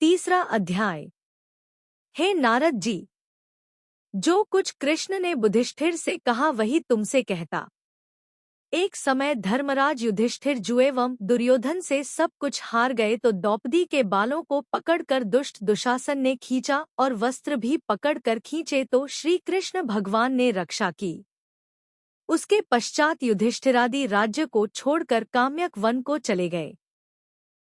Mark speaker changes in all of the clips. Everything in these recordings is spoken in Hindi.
Speaker 1: तीसरा अध्याय। हे नारद जी, जो कुछ कृष्ण ने युधिष्ठिर से कहा वही तुमसे कहता। एक समय धर्मराज युधिष्ठिर जो एवं दुर्योधन से सब कुछ हार गए तो द्रौपदी के बालों को पकड़कर दुष्ट दुशासन ने खींचा और वस्त्र भी पकड़कर खींचे तो श्री कृष्ण भगवान ने रक्षा की। उसके पश्चात युधिष्ठिरादि राज्य को छोड़कर काम्यक वन को चले गए।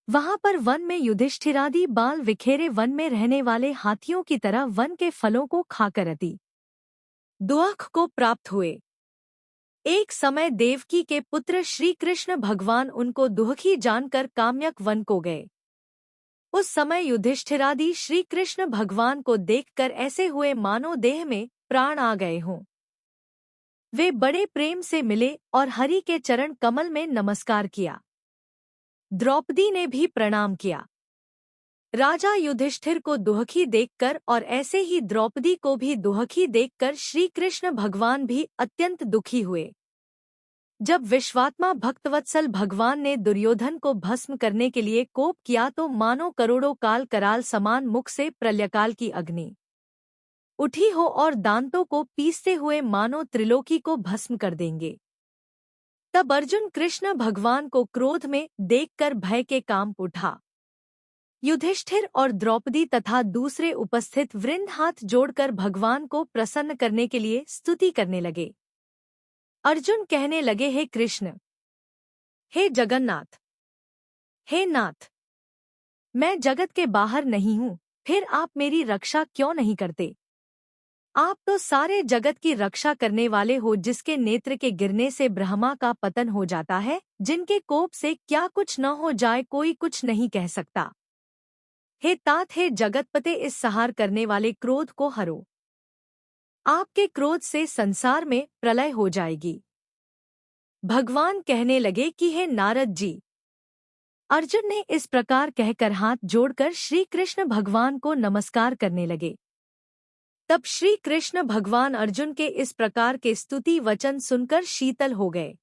Speaker 1: वहां पर वन में युधिष्ठिरादि बाल विखेरे वन में रहने वाले हाथियों की तरह वन के फलों को खाकर अति दुख को प्राप्त हुए। एक समय देवकी के पुत्र श्री कृष्ण भगवान उनको दुखी जानकर काम्यक वन को गए। उस समय युधिष्ठिरादि श्री कृष्ण भगवान को देखकर ऐसे हुए मानो देह में प्राण आ गए हों। वे बड़े प्रेम से मिले और हरि के चरण कमल में नमस्कार किया। द्रौपदी ने भी प्रणाम किया। राजा युधिष्ठिर को दुखी देखकर और ऐसे ही द्रौपदी को भी दुखी देखकर श्री कृष्ण भगवान भी अत्यंत दुखी हुए। जब विश्वात्मा भक्तवत्सल भगवान ने दुर्योधन को भस्म करने के लिए कोप किया तो मानो करोड़ों काल कराल समान मुख से प्रलयकाल की अग्नि उठी हो और दांतों को पीसते हुए मानो त्रिलोकी को भस्म कर देंगे। तब अर्जुन कृष्ण भगवान को क्रोध में देखकर भय के कांप उठा। युधिष्ठिर और द्रौपदी तथा दूसरे उपस्थित वृंद हाथ जोड़कर भगवान को प्रसन्न करने के लिए स्तुति करने लगे। अर्जुन कहने लगे, हे कृष्ण, हे जगन्नाथ, हे नाथ, मैं जगत के बाहर नहीं हूँ, फिर आप मेरी रक्षा क्यों नहीं करते? आप तो सारे जगत की रक्षा करने वाले हो, जिसके नेत्र के गिरने से ब्रह्मा का पतन हो जाता है, जिनके कोप से क्या कुछ न हो जाए कोई कुछ नहीं कह सकता। हे तात, हे जगतपते, इस सहार करने वाले क्रोध को हरो। आपके क्रोध से संसार में प्रलय हो जाएगी। भगवान कहने लगे कि हे नारद जी। अर्जुन ने इस प्रकार कहकर हाथ जोड़कर श्री कृष्ण भगवान को नमस्कार करने लगे। तब श्री कृष्ण भगवान अर्जुन के इस प्रकार के स्तुति वचन सुनकर शीतल हो गए।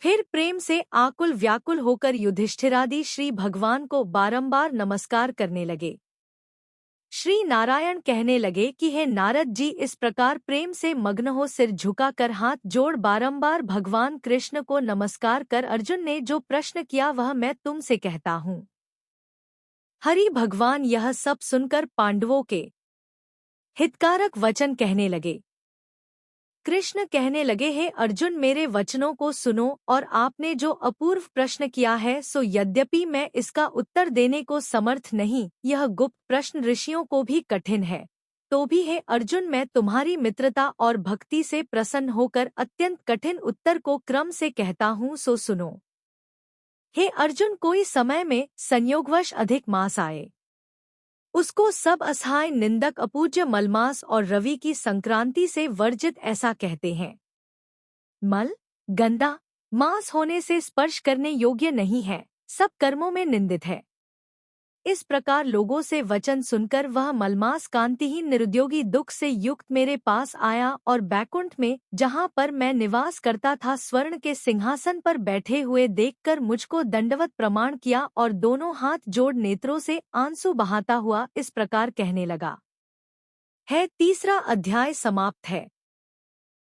Speaker 1: फिर प्रेम से आकुल व्याकुल होकर युधिष्ठिरादि श्री भगवान को बारंबार नमस्कार करने लगे। श्री नारायण कहने लगे कि हे नारद जी, इस प्रकार प्रेम से मग्न हो सिर झुकाकर हाथ जोड़ बारंबार भगवान कृष्ण को नमस्कार कर अर्जुन ने जो प्रश्न किया वह मैं तुमसे कहता हूँ। हरि भगवान यह सब सुनकर पांडवों के हितकारक वचन कहने लगे। कृष्ण कहने लगे, हे अर्जुन, मेरे वचनों को सुनो और आपने जो अपूर्व प्रश्न किया है सो यद्यपि मैं इसका उत्तर देने को समर्थ नहीं, यह गुप्त प्रश्न ऋषियों को भी कठिन है, तो भी हे अर्जुन, मैं तुम्हारी मित्रता और भक्ति से प्रसन्न होकर अत्यंत कठिन उत्तर को क्रम से कहता हूँ, सो सुनो। हे अर्जुन, कोई समय में संयोगवश अधिक मास आए, उसको सब असहाय निंदक अपूज्य मलमास और रवि की संक्रांति से वर्जित ऐसा कहते हैं। मल गंदा मास होने से स्पर्श करने योग्य नहीं है, सब कर्मों में निंदित है। इस प्रकार लोगों से वचन सुनकर वह मलमास कांतिहीन निरुद्योगी दुख से युक्त मेरे पास आया और बैकुंठ में, जहाँ पर मैं निवास करता था, स्वर्ण के सिंहासन पर बैठे हुए देखकर मुझको दंडवत प्रमाण किया और दोनों हाथ जोड़ नेत्रों से आंसू बहाता हुआ इस प्रकार कहने लगा। है तीसरा अध्याय समाप्त है।